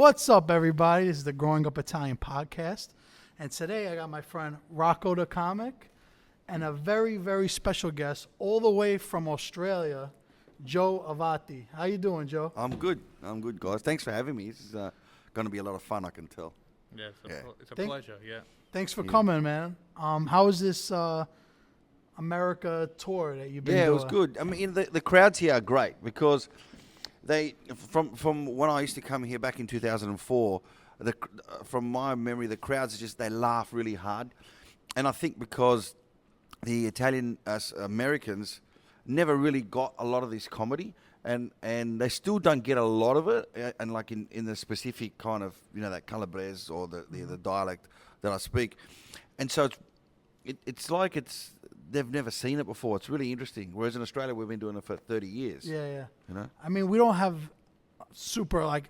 What's up, everybody? This is the Growing Up Italian podcast. And today I got my friend Rocco the comic and a very, very special guest all the way from Australia, Joe Avati. How you doing, Joe? I'm good, guys. Thanks for having me. This is going to be a lot of fun, I can tell. Yeah, it's a pleasure, yeah. Thanks for coming, man. How was this America tour that you've been doing? Yeah, it was good. I mean, the crowds here are great because they, from when I used to come here back in 2004, from my memory, the crowds are just, they laugh really hard. And I think because the Italian Americans never really got a lot of this comedy, and they still don't get a lot of it, and like in the specific kind of, you know, that Calabrese or the dialect that I speak. And so it's like they've never seen it before. It's really interesting. Whereas in Australia, we've been doing it for 30 years. Yeah. You know? I mean, we don't have super, like,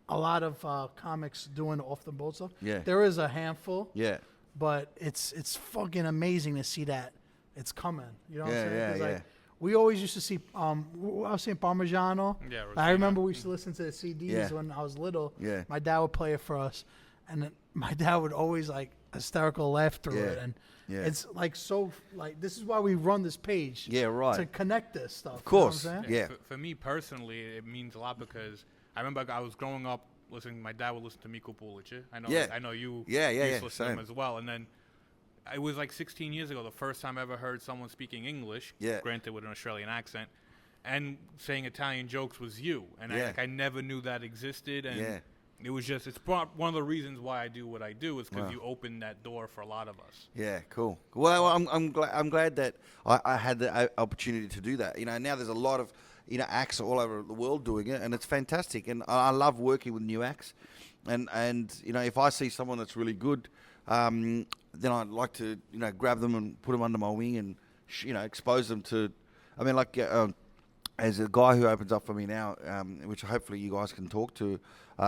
a lot of comics doing off the boat stuff. Yeah. There is a handful. Yeah. But it's fucking amazing to see that it's coming. You know what I'm saying? Yeah, 'Cause, yeah. like, we always used to see, I was saying Parmigiano. Yeah, I remember we used to listen to the CDs when I was little. Yeah. My dad would play it for us. And then my dad would always, like, hysterical laugh through it. And it's, like, so, like, this is why we run this page. Yeah, right. To connect this stuff. Of course. You know what I'm Yeah. saying? For me personally, it means a lot because I remember I was growing up listening. My dad would listen to Miko Pulic. I know you. Yeah, used to listen to same. him as well. And then it was like 16 years ago, the first time I ever heard someone speaking English. Yeah. Granted, with an Australian accent, and saying Italian jokes was you. And I never knew that existed. And it was just, it's one of the reasons why I do what I do is because you opened that door for a lot of us. Yeah, cool. Well, I'm glad that I had the opportunity to do that. You know, now there's a lot of, you know, acts all over the world doing it, and it's fantastic. And I love working with new acts. And you know, if I see someone that's really good, then I'd like to, you know, grab them and put them under my wing and, you know, expose them to. I mean, like as a guy who opens up for me now, which hopefully you guys can talk to,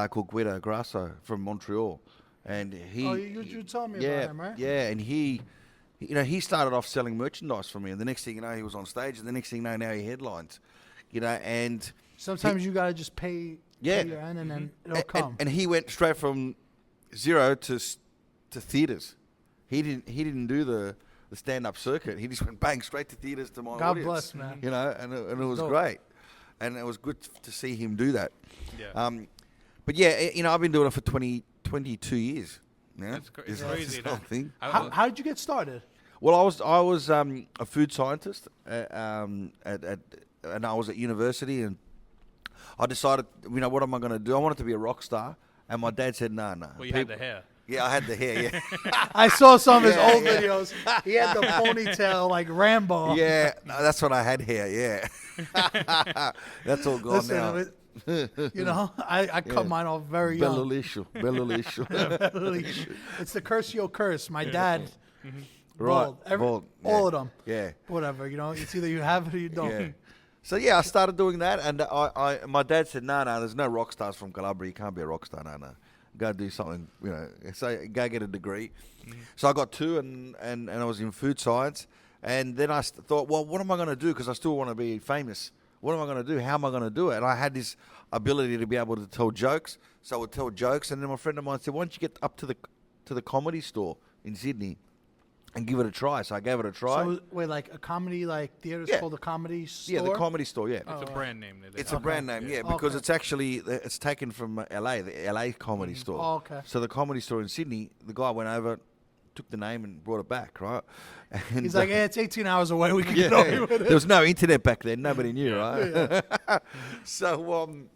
called Guido Grasso from Montreal, and he. Oh, you told me about him, right? Yeah, and he, you know, he started off selling merchandise for me, and the next thing you know, he was on stage, and the next thing you know, now he headlines, you know, and sometimes you gotta just pay your end, and then it'll come. And he went straight from zero to theaters. He didn't do the stand-up circuit. He just went bang straight to theaters to my God audience. bless, man. You know, and it was great, and it was good to see him do that. Yeah. But yeah, you know, I've been doing it for 22 years. Yeah, It's crazy. Thing. How did you get started? Well, I was a food scientist and I was at university, and I decided, you know, what am I going to do? I wanted to be a rock star, and my dad said, no. Well, you had the hair. Yeah, I had the hair, yeah. I saw some of his old videos. He had the ponytail like Rambo. Yeah, no, that's when I had hair, yeah. That's all gone now. You know, I cut mine off very young. Bellaliscio. It's the Curcio curse. My dad, Right, bald. bald, All of them. Yeah. Whatever, you know, it's either you have it or you don't. Yeah. So yeah, I started doing that, and my dad said, no, there's no rock stars from Calabria. You can't be a rock star, no. Go do something, you know. So go get a degree. So I got two, and I was in food science, and then I thought, well, what am I going to do? Because I still want to be famous. What am I going to do? How am I going to do it? And I had this ability to be able to tell jokes, so I would tell jokes, and then my friend of mine said, why don't you get up to the comedy store in Sydney and give it a try? So I gave it a try. So wait, like a comedy, like theater is called the Comedy Store? Yeah, the comedy store, yeah. It's a brand name. It's a brand name, yeah, because it's actually, it's taken from LA, the LA comedy store. Oh, okay. So the comedy store in Sydney, the guy went over, took the name and brought it back, right? And he's like, it's 18 hours away. We can get over with it. There was no internet back then. Nobody knew, right? Yeah. So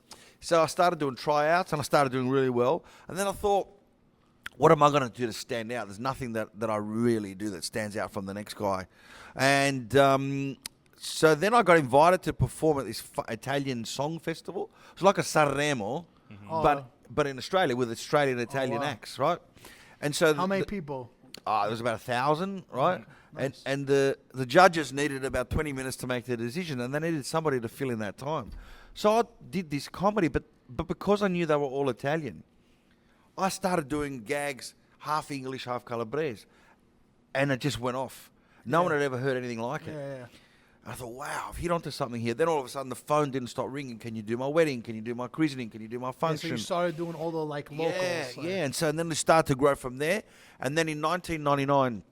I started doing tryouts, and I started doing really well. And then I thought, what am I going to do to stand out? There's nothing that I really do that stands out from the next guy. And so then I got invited to perform at this Italian song festival. It was like a Sanremo, but in Australia with Australian Italian acts, right? And so how many people? There was about 1,000, right? Nice. And the judges needed about 20 minutes to make their decision, and they needed somebody to fill in that time. So I did this comedy, but because I knew they were all Italian, I started doing gags, half English, half Calabrese, and it just went off. No one had ever heard anything like it. Yeah. And I thought, wow, I've hit onto something here. Then all of a sudden the phone didn't stop ringing. Can you do my wedding? Can you do my christening? Can you do my Yeah, so function? you started doing all the like locals. Yeah. And then they started to grow from there. And then in 1999,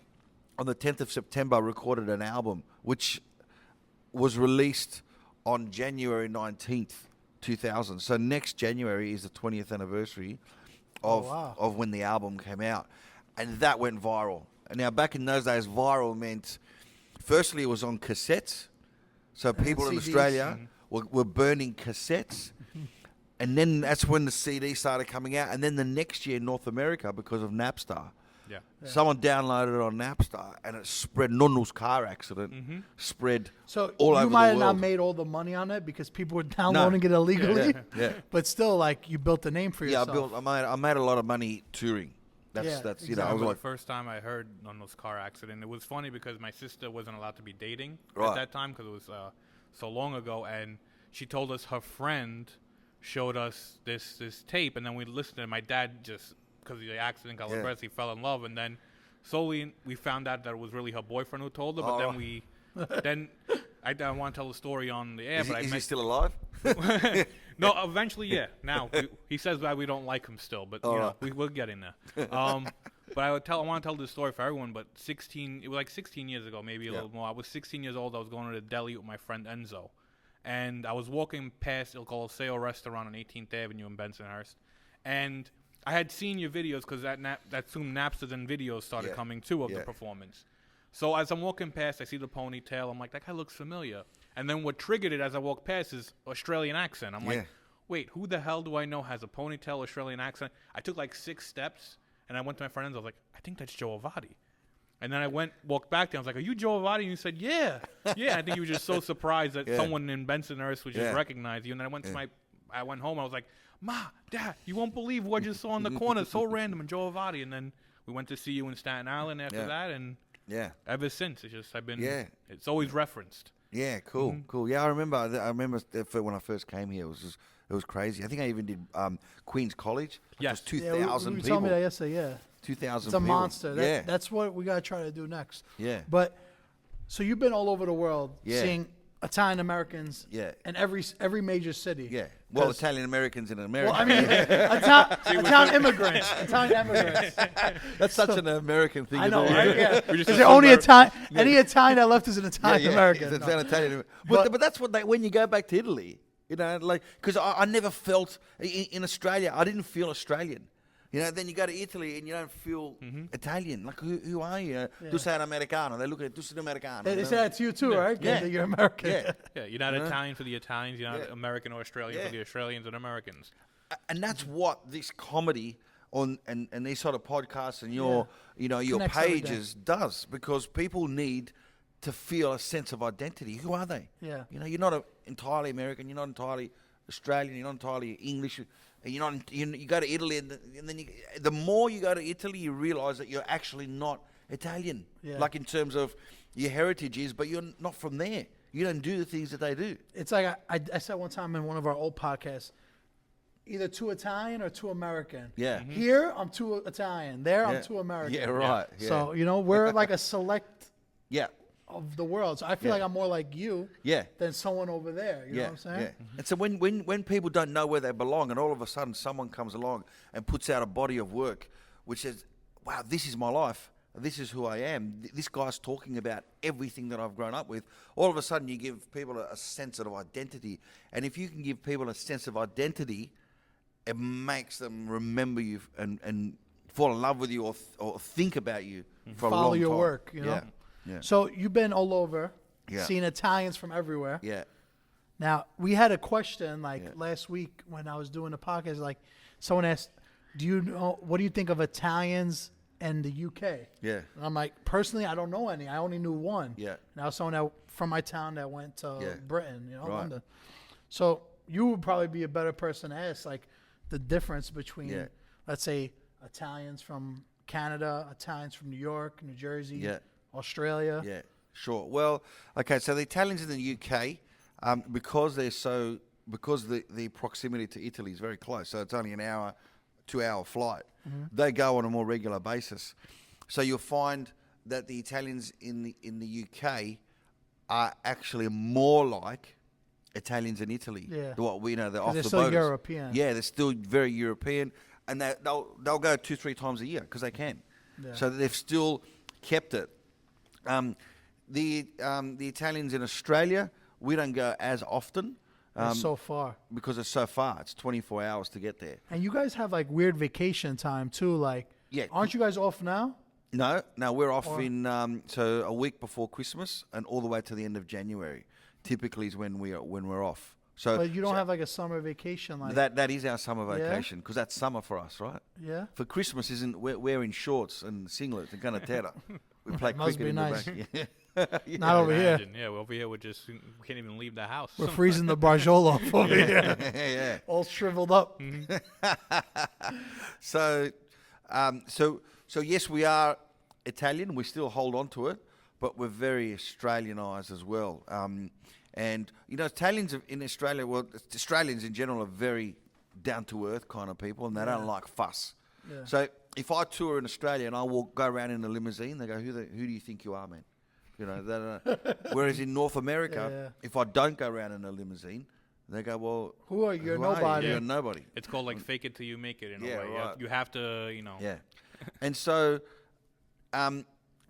on the 10th of September, I recorded an album, which was released on January 19th, 2000. So next January is the 20th anniversary of when the album came out. And that went viral. And now back in those days, viral meant, firstly, it was on cassettes. So people in CDs. Australia were burning cassettes. And then that's when the CD started coming out. And then the next year in North America, because of Napster, someone downloaded it on Napster and it spread. Nonno's car accident spread So all over you the might have world. not made all the money on it because people were downloading it illegally. Yeah. But still, like, you built a name for yourself. I made a lot of money touring. That's I I was remember like, the first time I heard Nonno's car accident. It was funny because my sister wasn't allowed to be dating Right. at that time because it was so long ago, and she told us her friend showed us this tape, and then we listened to it. My dad just, because of the accident, got depressed, he fell in love, and then slowly we found out that it was really her boyfriend who told her, but then I don't want to tell the story on the air. is he still alive? No, eventually, yeah. Now he says that we don't like him still, but we're getting there. But I want to tell this story for everyone. But it was like 16 years ago, maybe a little more. I was 16 years old. I was going to the deli with my friend Enzo, and I was walking past Il Colosseo restaurant on 18th Avenue in Bensonhurst, and I had seen your videos because that soon Napsters and videos started coming too of the performance. So as I'm walking past, I see the ponytail. I'm like, that guy looks familiar. And then what triggered it as I walked past is Australian accent. I'm like, wait, who the hell do I know has a ponytail Australian accent? I took like 6 steps, and I went to my friends. I was like, I think that's Joe Avati. And then I walked back there. I was like, are you Joe Avati? And you said, yeah. Yeah, I think you were just so surprised that someone in Bensonhurst would just recognize you. And then I went home. I was like, Ma, Dad, you won't believe what I just saw in the corner. So random. And Joe Avati. And then we went to see you in Staten Island after that. And ever since, it's always referenced. Yeah, cool. Yeah, I remember when I first came here, it was crazy. I think I even did Queen's College. Yes. It was 2,000 you people. told me that yesterday, yeah. 2,000 It's a people. monster. That's what we got to try to do next. Yeah. But, so you've been all over the world seeing Italian Americans in every major city. Yeah. Well, Italian Americans in America. Well, I mean, Italian immigrants. Italian immigrants. That's such an American thing I to know, do. right? Yeah. Because the only Italian, any Italian that left is an Italian American. It's an Italian. But that's what when you go back to Italy, like, because I never felt in Australia, I didn't feel Australian. Then you go to Italy and you don't feel Italian. Like, who are you? Tu sei un americano. They look at tu sei un americano. They say that to you too, right? Yeah. You're American. Yeah, you're not Italian for the Italians. You're not American or Australian for the Australians and Americans. And that's what this comedy and these sort of podcasts and your pages does, because people need to feel a sense of identity. Who are they? Yeah. You're not entirely American. You're not entirely Australian. You're not entirely English. And you go to Italy, and then the more you go to Italy, you realize that you're actually not Italian. Yeah. Like, in terms of your heritage is, but you're not from there. You don't do the things that they do. It's like I said one time in one of our old podcasts, either too Italian or too American. Yeah. Here, I'm too Italian. There, I'm too American. Yeah, right. Yeah. So, we're like a select Yeah. of the world. So I feel like I'm more like you Yeah. than someone over there. You know what I'm saying? Yeah. And so when people don't know where they belong, and all of a sudden someone comes along and puts out a body of work which says, wow, this is my life. This is who I am. This guy's talking about everything that I've grown up with. All of a sudden you give people a sense of identity. And if you can give people a sense of identity, it makes them remember you and fall in love with you or think about you for a long time. Follow your work, Yeah. So you've been all over, Yeah. seeing Italians from everywhere. Yeah. Now, we had a question last week when I was doing the podcast. Like, someone asked, what do you think of Italians and the UK? Yeah. And I'm like, personally, I don't know any. I only knew one. Yeah. Now, someone from my town that went to Britain, Right. London. So you would probably be a better person to ask, like, the difference between, let's say, Italians from Canada, Italians from New York, New Jersey, Australia. Yeah, sure. Well, okay, so the Italians in the UK, because the proximity to Italy is very close, so it's only an hour, 2-hour flight, they go on a more regular basis. So you'll find that the Italians in the UK are actually more like Italians in Italy. Yeah. What we know, they're 'Cause off they're the still boaters. European. Yeah, they're still very European, and they'll go 2-3 times a year because they can. Yeah. So they've still kept it. The Italians in Australia, we don't go as often. It's so far. Because it's so far. It's 24 hours to get there. And you guys have like weird vacation time too. Like, Yeah. aren't you guys off now? No, we're off Or- in so a week before Christmas and all the way to the end of January. Typically is when we're off. So But you don't have like a summer vacation, like that is our summer Yeah? vacation because that's summer for us, right? yeah. For Christmas isn't we're in shorts and singlets and canatera. We play Must cricket be in nice. the back. Yeah. Not over here. Imagine. Yeah, over here we can't even leave the house. We're freezing the Barjolo off over here, yeah. all shriveled up. So yes, we are Italian. We still hold on to it, but we're very Australianised as well. And you know, Italians in Australia, well, Australians in general are very down to earth kind of people, and they don't like fuss. Yeah. So if I tour in Australia and I go around in a limousine, they go, "Who do you think you are, man?" You know. They don't know. Whereas in North America, Yeah. if I don't go around in a limousine, they go, "Well, Who are you? You're who are nobody. You're nobody." It's called like fake it till you make it in Yeah, a way. right. You have to, you know. Yeah. And so, and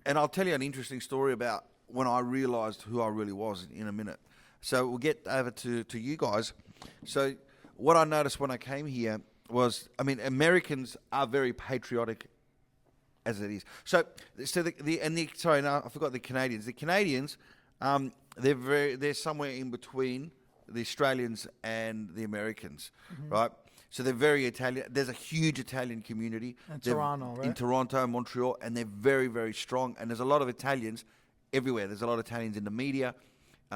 I'll tell you an interesting story about when I realised who I really was in a minute. So we'll get over to you guys. So what I noticed when I came here was, I mean, Americans are very patriotic as it is. So sorry, no, I forgot the Canadians. The Canadians, they're somewhere in between the Australians and the Americans, right? So they're very Italian. There's a huge Italian community. In They're Toronto, right? In Toronto, Montreal, and they're very, very strong. And there's a lot of Italians everywhere. There's a lot of Italians in the media,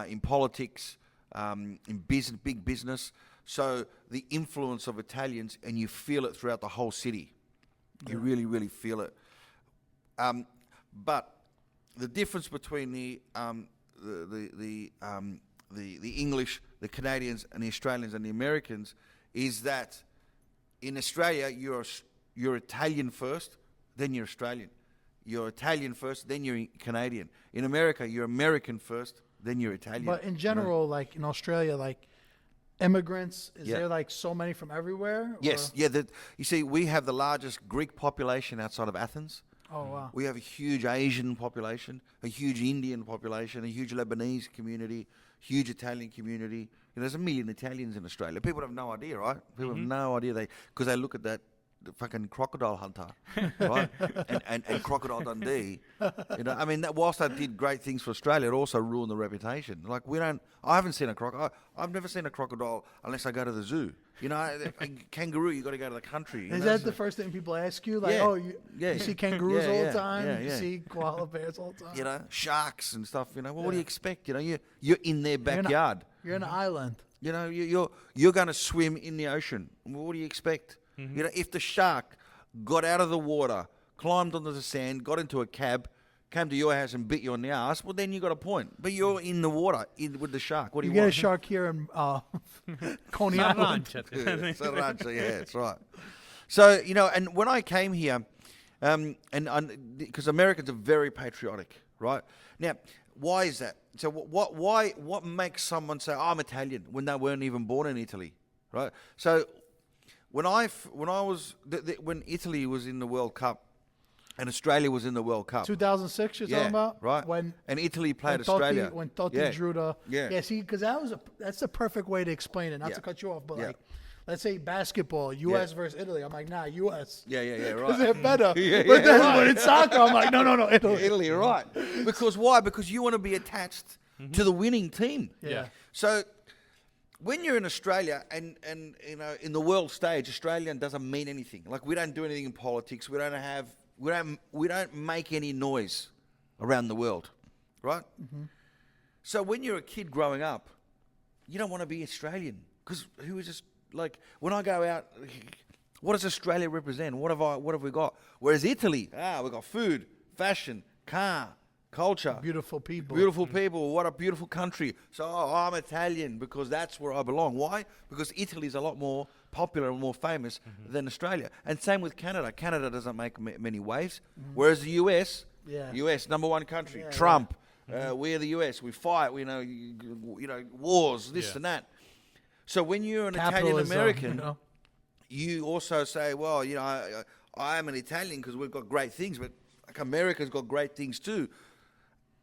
in politics, in business, big business. So the influence of Italians, and you feel it throughout the whole city. You really, really feel it. But the difference between the English, the Canadians, and the Australians and the Americans is that in Australia you're Italian first, then you're Australian. You're Italian first, then you're Canadian. In America, you're American first, then you're Italian. But in general, like in Australia, like immigrants, is Yeah. there like so many from everywhere? Yes, or- yeah. You see, we have the largest Greek population outside of Athens. Oh wow. We have a huge Asian population, a huge Indian population, a huge Lebanese community, huge Italian community. You know, there's 1 million Italians in Australia. People have no idea, right? People have no idea because they look at that the fucking crocodile hunter, right? and Crocodile Dundee. You know, I mean, whilst that did great things for Australia, it also ruined the reputation. Like I haven't seen a crocodile. I've never seen a crocodile unless I go to the zoo. You know, a kangaroo, you got to go to the country. Is that the first thing people ask you? Like, Yeah. oh, you see kangaroos Yeah, all yeah, the time. yeah, You yeah. see koala bears all the time. You know, sharks and stuff. You know, well, what do Yeah. you expect? You know, you're in their backyard. You're in an island. You know, you're going to swim in the ocean. Well, what do you expect? You know, if the shark got out of the water, climbed onto the sand, got into a cab, came to your house and bit you on the ass, well, then you got a point. But you're in the water with the shark. What do You you get a want? shark here in Coney Island. Sriracha, yeah, that's right. So, you know, and when I came here, because Americans are very patriotic, right? Now, why is that? So what makes someone say, I'm Italian, when they weren't even born in Italy, right? So when when Italy was in the World Cup and Australia was in the World Cup, 2006, you're talking about? right? And Italy played Australia. When Totti Yeah. drew the... Yeah. Yeah, see, because that's the perfect way to explain it. Not Yeah. to cut you off, but Yeah. like, let's say basketball, U.S. versus Italy. I'm like, nah, U.S. Yeah, Because right. they're better. Yeah, but then right. when it's soccer, I'm like, no, Italy. Italy, right? Because why? Because you want to be attached to the winning team. Yeah. So when you're in Australia and you know in the world stage, Australian doesn't mean anything. Like we don't do anything in politics. We don't make any noise around the world, right? So when you're a kid growing up, you don't want to be Australian because who is this? Like when I go out, what does Australia represent? What have we got? Whereas Italy, we've got food, fashion, car, culture. Beautiful people. Beautiful people. What a beautiful country. So I'm Italian because that's where I belong. Why? Because Italy is a lot more popular and more famous than Australia. And same with Canada. Canada doesn't make many waves. Whereas the US, Yeah. US, number one country. Yeah, Trump, We're the US. We fight. We know, wars, this and that. So when you're an Italian American, you also say, well, I am an Italian because we've got great things, but like America's got great things too.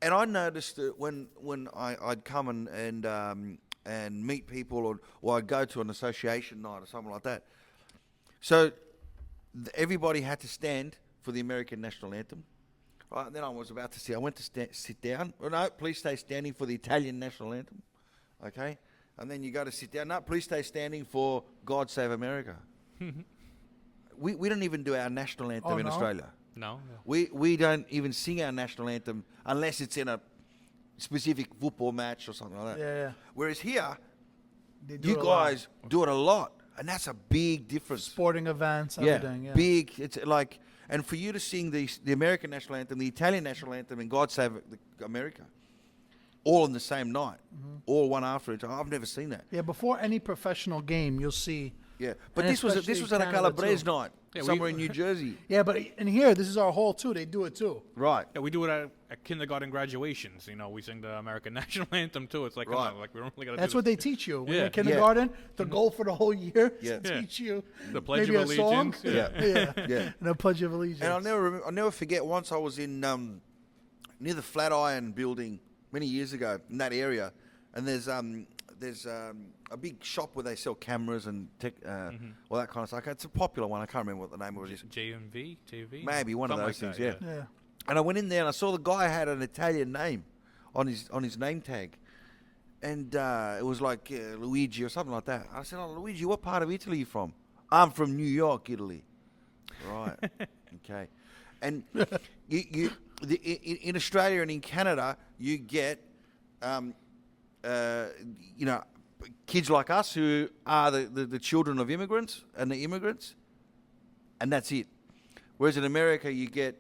And I noticed that when I'd come and meet people, or I'd go to an association night or something like that. So everybody had to stand for the American national anthem. Right, and then I was about to say, I went to sit down. Oh, no, please stay standing for the Italian national anthem. Okay? And then you go to sit down. No, please stay standing for God Save America. We don't even do our national anthem in Australia. No. We don't even sing our national anthem unless it's in a specific football match or something like that. Yeah. Whereas here, you guys do it a lot. And that's a big difference. Sporting events, everything. Yeah, big. It's like, and for you to sing the American national anthem, the Italian national anthem, and God Save America, all on the same night, all one after each other. I've never seen that. Yeah, before any professional game, you'll see. Yeah, but this was at a Calabrese night, somewhere in New Jersey. Yeah, but in here, this is our hall too. They do it too. Right. Yeah, we do it at kindergarten graduations. We sing the American national anthem too. It's like, come on, like we don't really gotta. That's what they teach you when you're in Yeah. kindergarten. The goal for the whole year is to teach you the Pledge maybe of a song. Allegiance. Yeah. And a Pledge of Allegiance. And I'll never forget. Once I was in near the Flatiron building many years ago in that area, and there's a big shop where they sell cameras and tech, all that kind of stuff. It's a popular one. I can't remember what the name of it is. JV? Maybe one of those Something things. like that, Yeah. And I went in there and I saw the guy had an Italian name on his name tag, and it was like Luigi or something like that. I said, "Oh, Luigi, what part of Italy are you from?" "I'm from New York, Italy." Right. Okay. And in Australia and in Canada, you get kids like us who are the children of immigrants and the immigrants, and that's it. Whereas in America, you get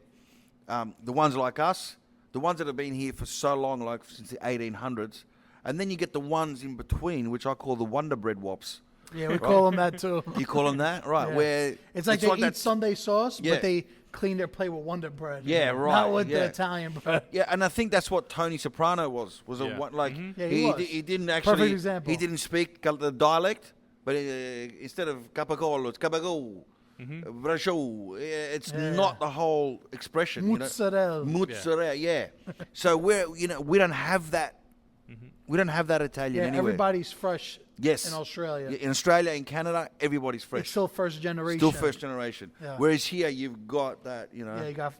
the ones like us, the ones that have been here for so long, like since the 1800s, and then you get the ones in between, which I call the Wonder Bread Wops. Yeah, we call them that too. You call them that? Right. Yeah. Where it's like they eat Sunday sauce, Yeah. but they clean their plate with Wonder Bread. Yeah, right. Not with the Italian bread. Yeah, and I think that's what Tony Soprano was Yeah. Yeah, he was. He didn't actually. Perfect example. He didn't speak the dialect, but instead of capagolo, it's cabago. Brasho. It's not the whole expression. Mozzarella. Mozzarella. Yeah. So we don't have that. We don't have that Italian anywhere. Everybody's fresh. Yes. In Australia. In Australia, in Canada, everybody's fresh. It's still first generation. Still first generation. Yeah. Whereas here, you've got that. Yeah, you got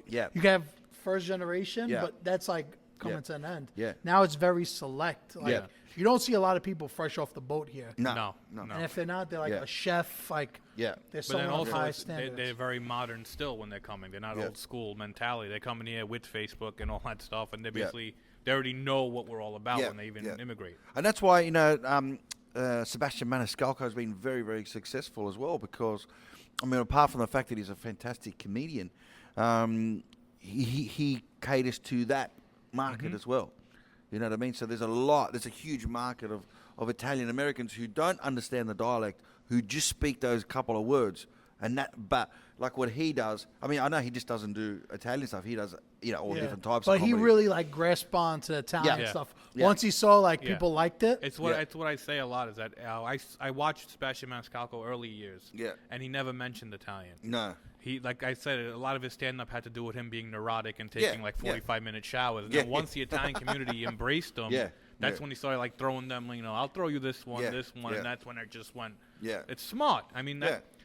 Yeah. You can have first generation, Yeah. but that's like coming to an end. Yeah. Now it's very select. Like Yeah. you don't see a lot of people fresh off the boat here. No. And if they're not, they're like Yeah. a chef. Like Yeah. they're But then someone of also, high standards. they're very modern still when they're coming. They're not old school mentality. They're coming here with Facebook and all that stuff, and they basically they already know what we're all about when they even immigrate. And that's why Sebastian Maniscalco has been very, very successful as well, because, I mean, apart from the fact that he's a fantastic comedian, he caters to that market as well. You know what I mean? So there's a huge market of Italian Americans who don't understand the dialect, who just speak those couple of words. But like what he does, I mean, I know he just doesn't do Italian stuff. He does, all different types of But comedy. he really like grasped on to Italian Yeah. stuff. Yeah. Once he saw people liked it. It's what I say a lot is that I watched Sebastian Maniscalco early years. Yeah. And he never mentioned Italian. No. He, like I said, a lot of his stand-up had to do with him being neurotic and taking 45-minute showers. And then once the Italian community embraced him, that's when he started like throwing them, I'll throw you this one, and that's when it just went. Yeah. It's smart. I mean,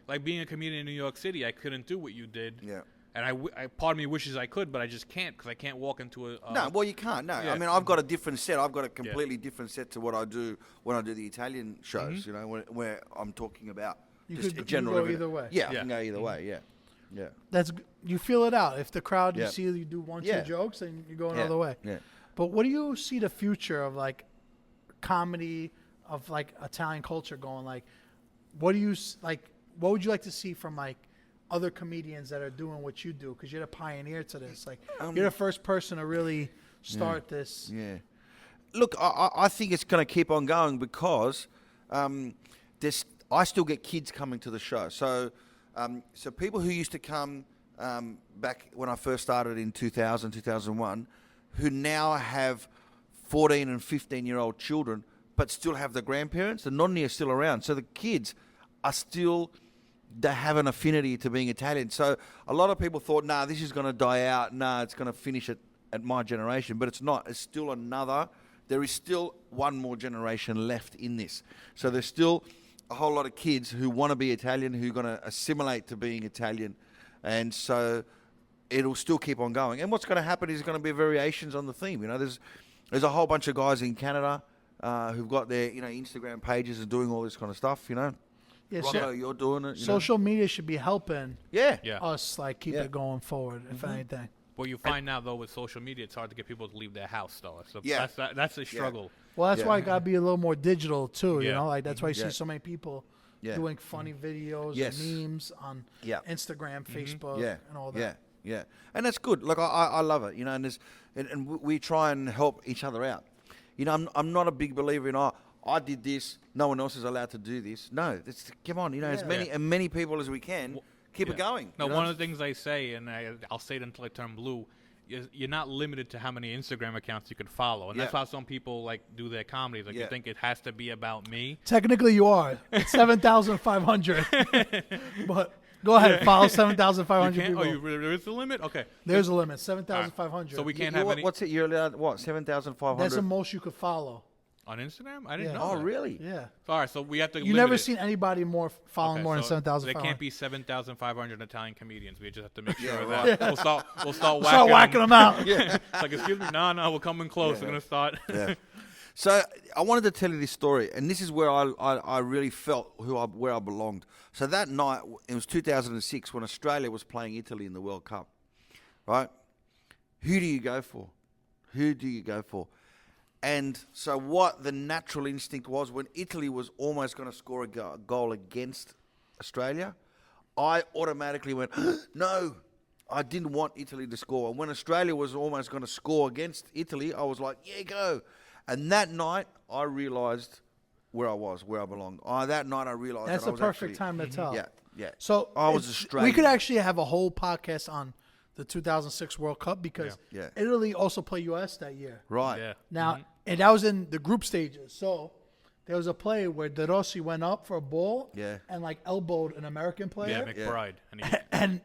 like being a comedian in New York City, I couldn't do what you did. Yeah. And part of me wishes I could, but I just can't because I can't walk into a. No, well, you can't. No, Yeah. I mean, I've got a different set. I've got a completely different set to what I do when I do the Italian shows. Where I'm talking about You just could- a you general. go either way. Yeah, I Yeah. can go either way. Yeah, yeah. You feel it out. If the crowd you Yeah. see you do one, Yeah. two jokes, and you go Yeah. another way. Yeah. But what do you see the future of like comedy of like Italian culture going? Like, what do you like? What would you like to see from like other comedians that are doing what you do? Because you're the pioneer to this. Like, you're the first person to really start this. Yeah. Look, I think it's going to keep on going because I still get kids coming to the show. So people who used to come back when I first started in 2000, 2001, who now have 14 and 15-year-old children, but still have the grandparents. The nonni are still around. So the kids are still, they have an affinity to being Italian. So a lot of people thought, nah, this is going to die out. Nah, it's going to finish at my generation. But it's not. It's still there is still one more generation left in this. So there's still a whole lot of kids who want to be Italian, who are going to assimilate to being Italian. And so it'll still keep on going. And what's going to happen is going to be variations on the theme. You know, there's a whole bunch of guys in Canada who've got their, Instagram pages and doing all this kind of stuff, Yeah, Rocco, you're doing it. Social media should be helping Yeah. us keep it going forward, if anything. What you find now, though, with social media, it's hard to get people to leave their house, though. So Yeah. that's a struggle. Well, that's why it got to be a little more digital, too, Yeah. That's why you Yeah. see so many people doing funny videos Yes. and memes on Instagram, Facebook, and all that. Yeah. And that's good. Like, I love it, and we try and help each other out. I'm not a big believer in, I did this, no one else is allowed to do this. No, come on, as many people as we can, keep it going. No, one of the things I say, and I'll say it until I turn blue, is you're not limited to how many Instagram accounts you can follow. And that's how some people, do their comedy. You think it has to be about me. Technically, you are. It's 7,500. But go ahead, follow 7,500 people. There is a limit? Okay. There's a limit, 7,500. So we can't have any... What's it? You're allowed, 7,500? That's the most you could follow. On Instagram? I didn't Yeah. know Oh, that. really? Yeah. All right, so we have to You limit never it. seen anybody following more than so 7,500. There can't be 7,500 Italian comedians. We just have to make sure of right. that. We'll start whacking them out. Yeah. It's like, excuse me, no, we're coming close. We're going to start. Yeah. So I wanted to tell you this story, and this is where I really felt where I belonged. So that night, it was 2006 when Australia was playing Italy in the World Cup, right? Who do you go for? Who do you go for? And so what the natural instinct was, when Italy was almost going to score a goal against Australia, I automatically went, no, I didn't want Italy to score. And when Australia was almost going to score against Italy, I was like, yeah, go. And that night, I realised where I was, where I belonged. That night, I realised That's that I the was perfect actually, time to tell. Yeah. So I was Australian. We could actually have a whole podcast on the 2006 World Cup because Italy also played U.S. that year. Right. Yeah. Now, and that was in the group stages. So there was a play where De Rossi went up for a ball and elbowed an American player. Yeah, McBride. And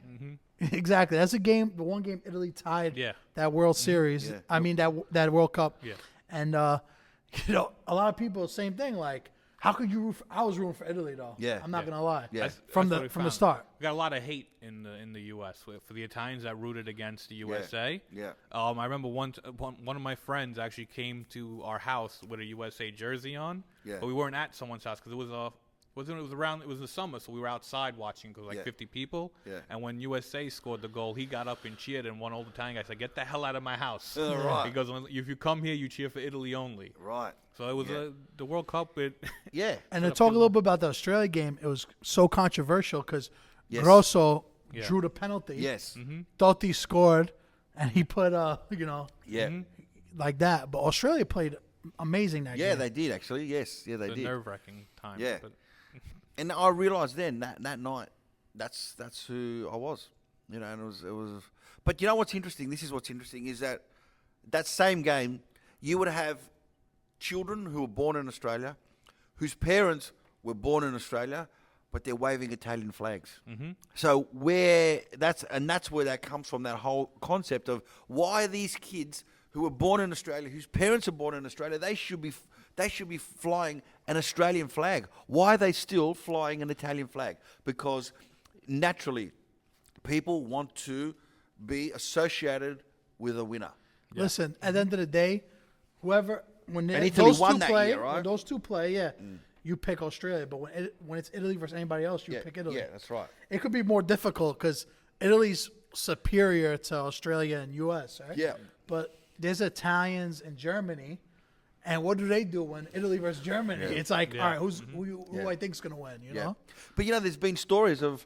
exactly, that's the one game Italy tied that World Series. Yeah. I mean that World Cup. Yeah. And a lot of people, same thing. How could you? I was rooting for Italy though. Yeah. I'm not gonna lie. Yeah. From That's what the we from the found. start. We got a lot of hate in the U.S. for the Italians that rooted against the USA. Yeah. I remember one of my friends actually came to our house with a USA jersey on. Yeah. But we weren't at someone's house because it was the summer, so we were outside watching because 50 people. Yeah. And when USA scored the goal, he got up and cheered, and one old Italian guy said, "Get the hell out of my house!" Right. He goes, "If you come here, you cheer for Italy only." Right. So it was the World Cup. Yeah. And to talk a little bit about the Australia game, it was so controversial because Yes. Grosso drew the penalty. Yes. Totti scored, and he put Yeah. like that. But Australia played amazing that game. Yeah, they did actually. Yes. Yeah, they It's a did. nerve-wracking time. Yeah. But And I realised then that night, that's who I was, and it was. But you know what's interesting? This is what's interesting is that same game, you would have children who were born in Australia, whose parents were born in Australia, but they're waving Italian flags. Mm-hmm. So that's where that comes from. That whole concept of why these kids who were born in Australia, whose parents are born in Australia, they should be flying an Australian flag. Why are they still flying an Italian flag? Because naturally, people want to be associated with a winner. Listen, at the end of the day, when Italy those won two that play, year, right? when those two play, you pick Australia. But when it's Italy versus anybody else, you pick Italy. Yeah, that's right. It could be more difficult because Italy's superior to Australia and U.S., right? Yeah. But there's Italians in Germany, and what do they do when Italy versus Germany? It's like, all right, who I think is going to win, you know? But there's been stories of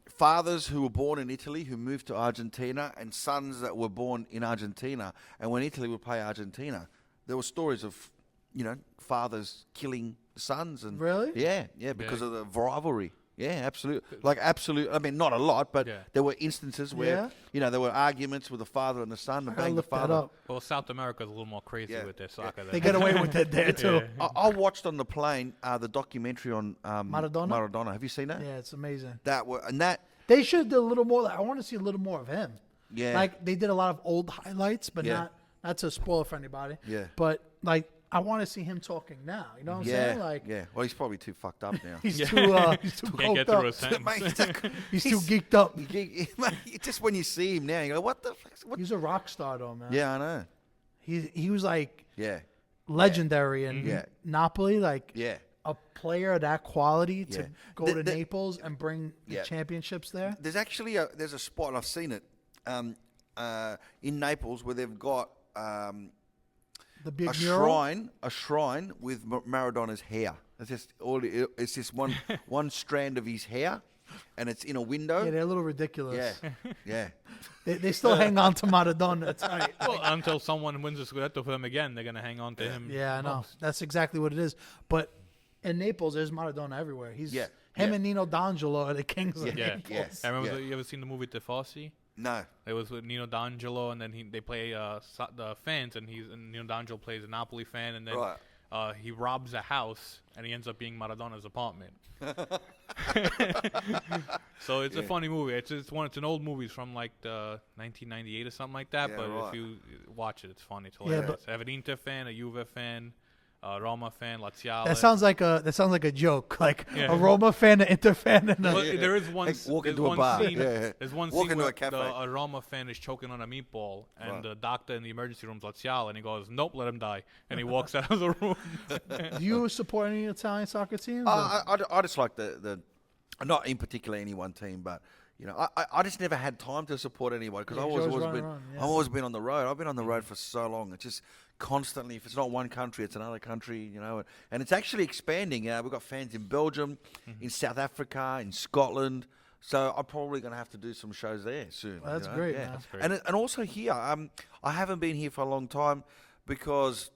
fathers who were born in Italy who moved to Argentina, and sons that were born in Argentina. And when Italy would play Argentina, there were stories of, fathers killing sons. And Really? Yeah, because of the rivalry. Yeah, absolutely. Like, absolute. I mean, not a lot, but there were instances where, there were arguments with the father and the son. I Bang the looked that father. up. Well, South America's a little more crazy with their soccer. They get away with it there, too. I watched on the plane the documentary on Maradona? Maradona. Have you seen that? Yeah, it's amazing. They should have did a little more. I want to see a little more of him. Yeah. Like, they did a lot of old highlights, but not to spoil for anybody. Yeah. But, like, I want to see him talking now. You know what I'm saying? Like, Well, he's probably too fucked up now. he's too Can't coked get through up. a sentence. He's too geeked up. Just when you see him now, you go, what the fuck? He's a rock star, though, man. Yeah, I know. He was, like, Yeah. legendary in Napoli. Like, a player of that quality to go to Naples and bring the championships there. There's actually there's a spot, and I've seen it, in Naples where they've got the big a shrine with Maradona's hair. It's just one strand of his hair, and it's in a window. Yeah, they're a little ridiculous. Yeah. They still hang on to Maradona tight. Well, until someone wins a Scudetto for them again, they're gonna hang on to him. Yeah, I know. That's exactly what it is. But in Naples, there's Maradona everywhere. Him and Nino D'Angelo are the kings of Naples. Yes. I remember. You ever seen the movie Tifosi? No. It was with Nino D'Angelo, and then they play the fans, and Nino D'Angelo plays a Napoli fan, and then he robs a house, and he ends up being Maradona's apartment. So it's a funny movie. It's an old movie from like the 1998 or something like that. But if you watch it, it's funny. It's hilarious. I have an Inter fan, a Juve fan, Roma fan, Laziale. That sounds like a joke, like a Roma fan, an Inter fan, and there is one. Walk into a bar. There's one Walk scene into where a cafe. a Roma fan is choking on a meatball, and the doctor in the emergency room's Laziale, and he goes, "Nope, let him die," and he walks out of the room. Do you support any Italian soccer teams? I just like the not in particular any one team, but I just never had time to support anyone because I've always been on the road. I've been on the road for so long. It's just constantly, if it's not one country, it's another country, and it's actually expanding. We've got fans in Belgium, in South Africa, in Scotland. So I'm probably going to have to do some shows there soon. Well, that's great, man. That's great. And also here, I haven't been here for a long time because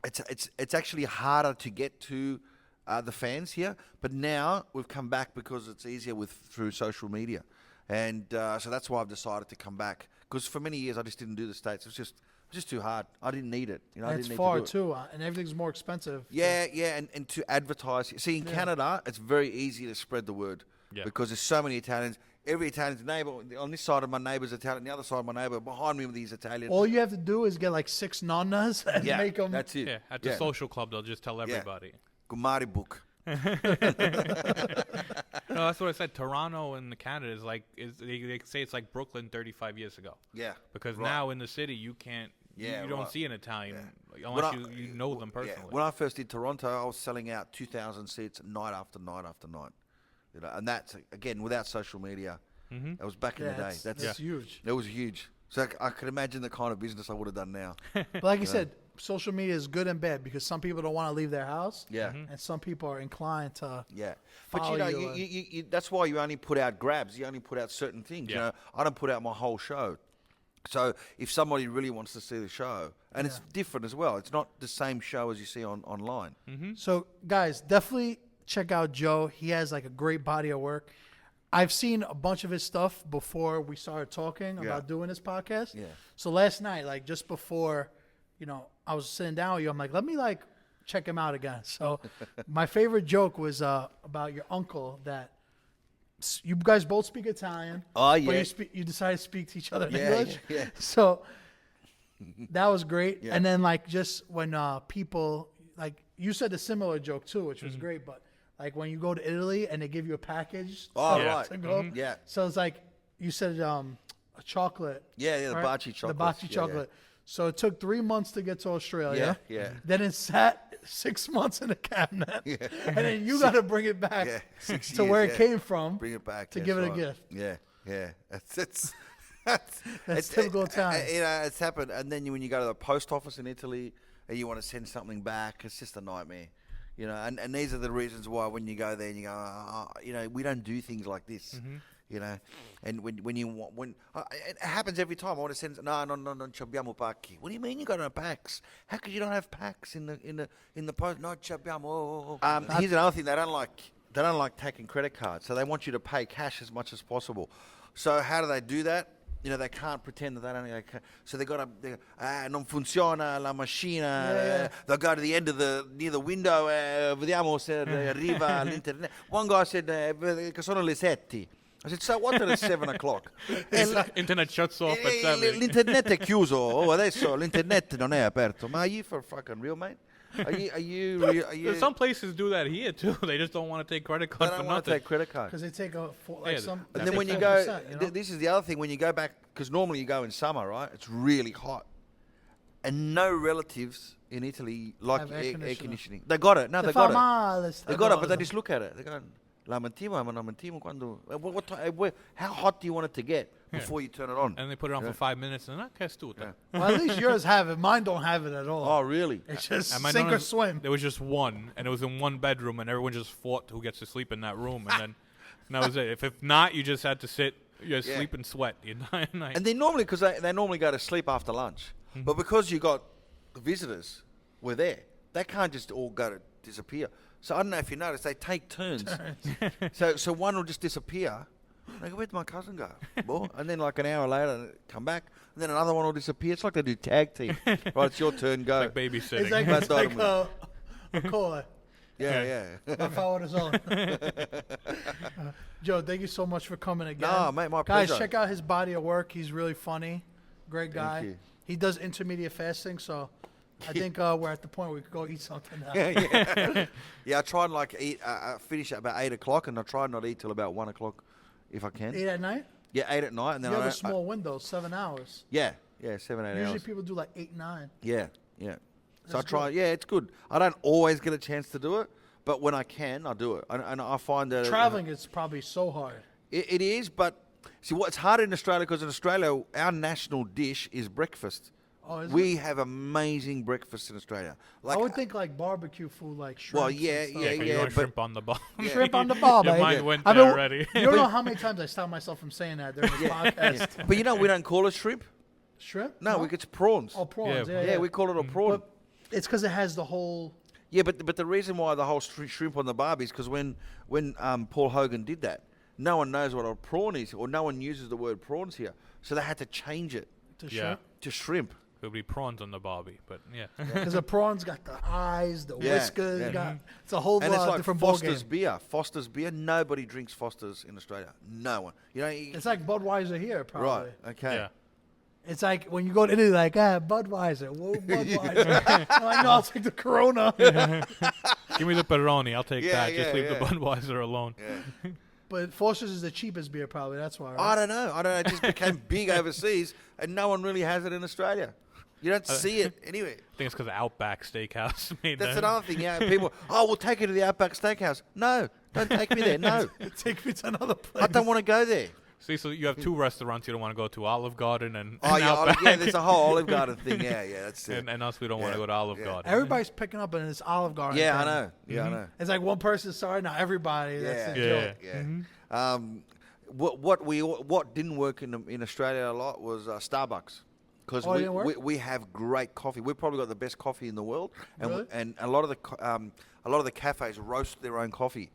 it's actually harder to get to the fans here. But now we've come back because it's easier through social media, and so that's why I've decided to come back. Because for many years I just didn't do the States. It was just too hard. I didn't need it. I it's didn't far need to do it. too, and everything's more expensive. Yeah, and to advertise. See, in Canada, it's very easy to spread the word because there's so many Italians. Every Italian's neighbor on this side of my neighbor's Italian, the other side of my neighbor behind me with these Italians. All you have to do is get like 6 nonnas and make them. That's it. Yeah, at the social club, they'll just tell everybody. Gumari book. No, that's what I said. Toronto in Canada they say it's like Brooklyn 35 years ago. Yeah. Because now in the city you can't. You don't see an Italian unless you know them personally. Yeah. When I first did Toronto, I was selling out 2,000 seats night after night after night. And that's again without social media. That was back in the day. That's huge. It was huge. So I could imagine the kind of business I would have done now. But like you said, social media is good and bad because some people don't want to leave their house. Yeah. And some people are inclined to. Yeah. But you that's why you only put out grabs. You only put out certain things. Yeah. I don't put out my whole show. So if somebody really wants to see the show, and it's different as well. It's not the same show as you see online. So guys, definitely check out Joe. He has like a great body of work. I've seen a bunch of his stuff before we started talking about doing this podcast. Yeah. So last night, like just before, I was sitting down with you, I'm like, let me like check him out again. So my favorite joke was about your uncle that you guys both speak Italian. Oh, yeah. But you decided to speak to each other in Yeah, English. yeah. So that was great. Yeah. And then like just when people, like you said a similar joke too, which was great, but like when you go to Italy and they give you a package to go. Yeah. So it's like you said a chocolate. Yeah, the right? Baci chocolate. The Baci chocolate. So it took 3 months to get to Australia. Yeah. Then it sat 6 months in the cabinet. Yeah. And then you got to bring it back 6 to years, where it came from. Bring it back to give it a gift. Yeah. That's typical Italian. It's happened. And then when you go to the post office in Italy and you want to send something back, it's just a nightmare. And these are the reasons why when you go there and you go, we don't do things like this. And when it happens every time. I want to send no, c'abbiamo pacchi. What do you mean you got no packs? How could you not have packs in the post? No, c'abbiamo. Here's another thing they don't like. they don't like taking credit cards, so they want you to pay cash as much as possible. So how do they do that? They can't pretend that they don't. So they got to. Non funziona la macchina. They'll go to the end of near the window. Vediamo se arriva l'internet. One guy said, "Che sono le 7." I said, "So what? It's 7 o'clock." Internet shuts off at 7. L'internet è chiuso. Oh, adesso l'internet non è aperto. Ma are you for fucking real, mate? Are you? Some places do that here too. They just don't want to take credit cards They for don't want to nothing. take credit cards. Because they take some. And then when you go, this is the other thing. When you go back, because normally you go in summer, right? It's really hot, and no relatives in Italy like air conditioning. They got it. No, they got it. They got it, but they just look at it. They go, "Lamentimo quando." How hot do you want it to get before you turn it on? And they put it on for 5 minutes, and okay, stu. Well, at least yours have it. Mine don't have it at all. Oh, really? It's just And my sink or nonna's- swim. There was just one, and it was in one bedroom, and everyone just fought who gets to sleep in that room, and that was it. If not, you just had to sit, sleep and sweat the entire night. And then normally, because they normally go to sleep after lunch, but because you got visitors, were there. They can't just all go to disappear. So I don't know if you noticed, they take turns. So one will just disappear. They go, "Where'd my cousin go?" Well, and then like an hour later, they come back, and then another one will disappear. It's like they do tag team. Right, it's your turn, go. Like babysitting. It's like a cola. Yeah. My favorite is on. Joe, thank you so much for coming again. No, mate, my Guys, pleasure. check out his body of work. He's really funny. Great guy. you. He does intermediate fasting, so I think we're at the point where we could go eat something now. Yeah, I try and like eat, finish at about 8 o'clock, and I try and not eat till about 1 o'clock if I can. 8 at night? Yeah, 8 at night, and then You I have a don't- small window, 7 hours. Yeah, 7, 8 Usually hours. people do like 8, 9. Yeah. So I That's try. good. Yeah, it's good. I don't always get a chance to do it, but when I can, I do it. And I find that Traveling is probably so hard. It is, but see, what's harder in Australia, because in Australia, our national dish is breakfast. Oh, is We have amazing breakfast in Australia. I would think like barbecue food, like shrimp. Well, yeah, Yeah, 'cause you want but- shrimp on the bar. Shrimp on the bar, Your baby. mind went I there mean, already. You don't know how many times I stopped myself from saying that during this podcast. But we don't call it shrimp. Shrimp? No, we get prawns. Oh, prawns. Yeah, Yeah, we call it a prawn. But it's because it has the whole. Yeah, but the reason why the whole shrimp on the barbie is because when Paul Hogan did that, no one knows what a prawn is, or no one uses the word prawns here, so they had to change it To Yeah. shrimp. to shrimp. It would be prawns on the barbie, but yeah. Because the prawns got the eyes, the Yeah, whiskers. yeah. It's a whole And it's like different ball game. Foster's beer. Foster's beer. Nobody drinks Foster's in Australia. No one. It's like Budweiser here, probably. right. Okay. Yeah. It's like when you go to Italy, like, Budweiser. Whoa, Budweiser. I'm like, no, I'll take the Corona. Give me the Peroni. I'll take Yeah, that. Just yeah, leave the yeah. Budweiser alone. Yeah. But Foster's is the cheapest beer, probably. That's why, I right? don't know. It just became big overseas, and no one really has it in Australia. You don't see it anywhere. I think it's because Outback Steakhouse made That's that. another thing. Yeah, people. Oh, we'll take you to the Outback Steakhouse. No, don't take me there. No, Take me to another place. I don't want to go there. See, so you have two restaurants you don't want to go to: Olive Garden and Oh, and yeah, Outback. there's a whole Olive Garden thing. Yeah, that's it. and us, we don't want to Yeah, go to Olive yeah. Garden. Everybody's picking up on this Olive Garden. Yeah, I thing. know. Yeah, I know. It's like one person sorry, now everybody. That's the Yeah. joke. Yeah. What didn't work in Australia a lot was Starbucks, because Oh, it didn't work? we have great coffee. We've probably got the best coffee in the world, and Really? and a lot of the cafes roast their own coffee.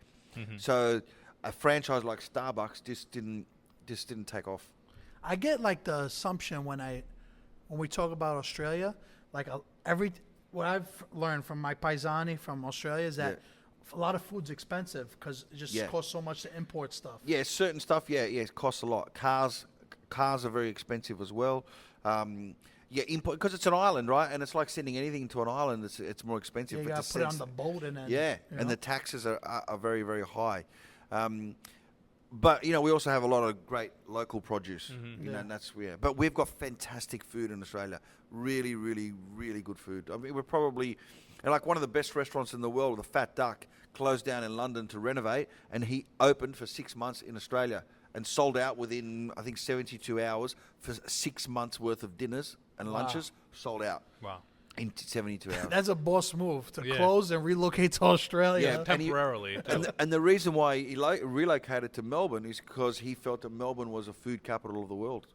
So a franchise like Starbucks just didn't take off. I get like the assumption when we talk about Australia, like what I've learned from my paisani from Australia is that a lot of food's expensive because it just Yeah. costs so much to import stuff. Yeah, certain stuff. Yeah, it costs a lot. Cars are very expensive as well. Import because it's an island, right? And it's like sending anything to an island. It's more expensive. You but gotta to put it on send the boat and then Yeah, you and know? the taxes are very, very high. But we also have a lot of great local produce. You know, Yeah. and that's But we've got fantastic food in Australia. Really, really, really good food. I mean, we're probably like one of the best restaurants in the world. The Fat Duck closed down in London to renovate, and he opened for 6 months in Australia and sold out within, I think, 72 hours for 6 months worth of dinners and Wow. lunches. Sold out Wow. in 72 hours. That's a boss move to Yeah. close and relocate to Australia. Yeah, and he- Temporarily. And the reason why he relocated to Melbourne is because he felt that Melbourne was a food capital of the world.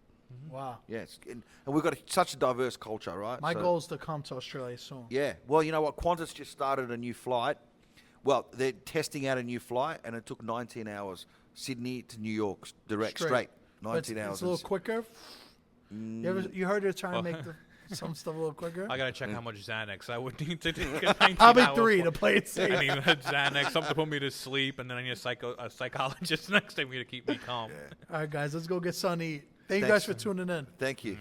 Wow. Yes, and we've got such a diverse culture, right? My So- goal is to come to Australia soon. Yeah. Well, you know what? Qantas just started a new flight Well, they're testing out a new flight, and it took 19 hours, Sydney to New York, straight. But 19 hours. It's a little quicker. You heard they're trying to make some stuff a little quicker? I gotta check how much Xanax I would need to take. A 19 Probably hour 3 to flight. play it safe. I need Xanax, something to put me to sleep, and then I need a psychologist next to me to keep me calm. All right, guys, let's go get something to eat. Thank you Thanks. guys for tuning in. Thank you.